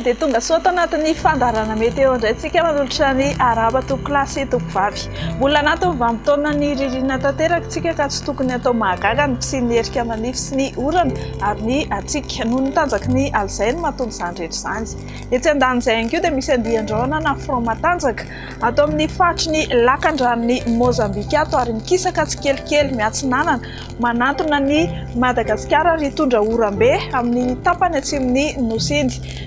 dia tonga soa tao anatin'ny fandarana meteo indray tsika manolotra ny araba toko klasy toko vavy. Mbola anaty vanim-potoana ny ririnina tanteraka tsika ka tsy tokony atao mahagaga ny sy ny herika manify sy ny orana ary ny atsika noho ny tanjaky ny alzay no mahatonga izany rehetra izany. Etsy andanin'izay ihany koa dia misy andian-drahona na front matanjaka atao amin'ny faritry ny lakan-dranon'ny Mozambika ato ary mikisaka tsikelikely miatsinanana manantona ny Madagasikara ary hitondra oram-be amin'ny tapany atsimon'ny Nosy.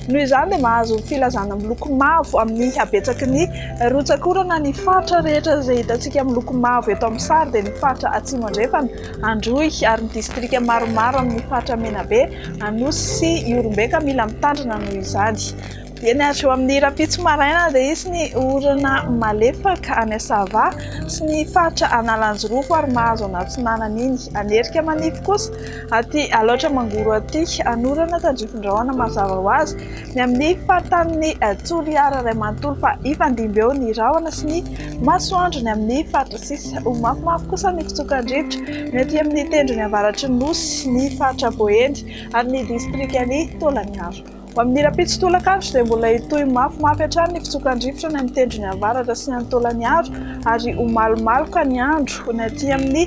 Noho izany dia mahazo filazana miloko mavo amin'ny habetsaky ny rotsakorana ny faritra rehetra izay hitantsika miloko mavo eto amin'ny sary dia ny faritra atsimo andrefana, Androy ary ny distrika maromaro amin'ny faritra Menabe, Anosy sy Iorombe ka mila mitandrina noho izany. Eny eo amin'ny rapitso maraina dia isy ny orana malefaka any Sava sy ny faritra Analanjorofo ary mahazo anatsinanana iny. Anerika manify kosa aty aloatra mangoro aty anorana tandrifin-drahona mazava ho azy ny amin'ny faritanin'ny Toliara iray manontolo fa ifandimby eo ny rahona sy ny masoandro ny amin'ny faritra sisa. Ho mafimafy kosa ny fitsokan-drivotra ny aty amin'ny tendrony avaratry ny Nosy ny faritra Boendy ary ny distrikany Tolaniaro. Ho amin'ny rapitso tolakandro dia mbola hitohy mafimafy hatrany ny fitsokan-drivotra ny amin'ny tendrony avaratra sy ny Tolaniaro ary ho malomaloka ny andro ny aty amin'ny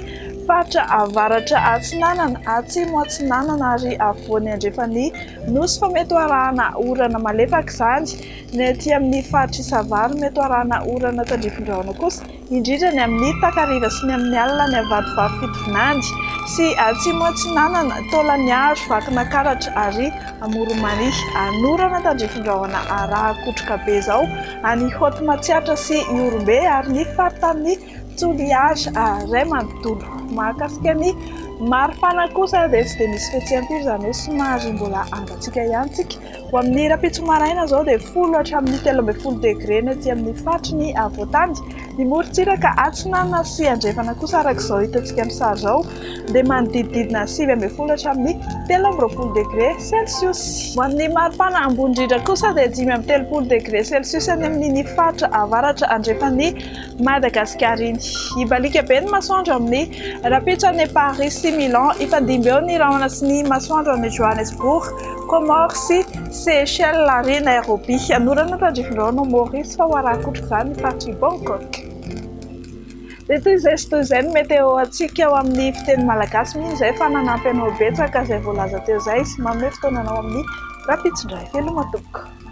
faritra avaratra atsinanana, atsimo atsinanana ary afovoany andrefan'ny Nosy fa mety arahana orana malefaka izany. Ny aty amin'ny faritra Isavary mety arahana orana tandrifin-drahona kosa indrindra ny amin'ny takariva sy ny amin'ny alina ny avadivavy Fitovinany sy atsimo atsinanana, Tolaniaro, Vakinakaratra ary Amoromany. Anorana tandrifin-drahona araha-kotroka be izao any Hotomatsiatra sy Iorombe ary ny faritanin'ny Toliara iray manontolo. Mahakasika ny maripana kosa dia tsy dia misy fihetseham-po izany hoe somary mbola angatsika ihany tsika. Ho amin'ny rapitso maraina izao dia 10 hatramin'ny 13 degré ny aty amin'ny faritry ny Avoatany, ny morontsiraka atsinanana sy andrefana kosa arak'izao hitantsika ny sary izao dia manodidididina 9 hatramin'ny 13 degré Celsius. Ho amin'ny maripana ambony indrindra kosa dia 5 degré Celsius any amin'ny faritra avaratra andrefan'ny Madagasikara iny. Ibalika be ny masoandro amin'ny rapitso any Paris sy Milan, ifandimby eo ny rahona sy ny masoandro any Johannesburg, Comores sy Seychelles ary Nairobi. Anorana tandrifin-drahona Maurice fa ho araha-kotroka izany ny faritry Bangkok. Dia toy izay sy toy izay ny meteo antsika ao amin'ny fiteny malagasy mihitsy izay fa nanampy anao betsaka izay voalaza teo izay sy manome fotoana anao amin'ny rapitso indray. Veloma tompoko.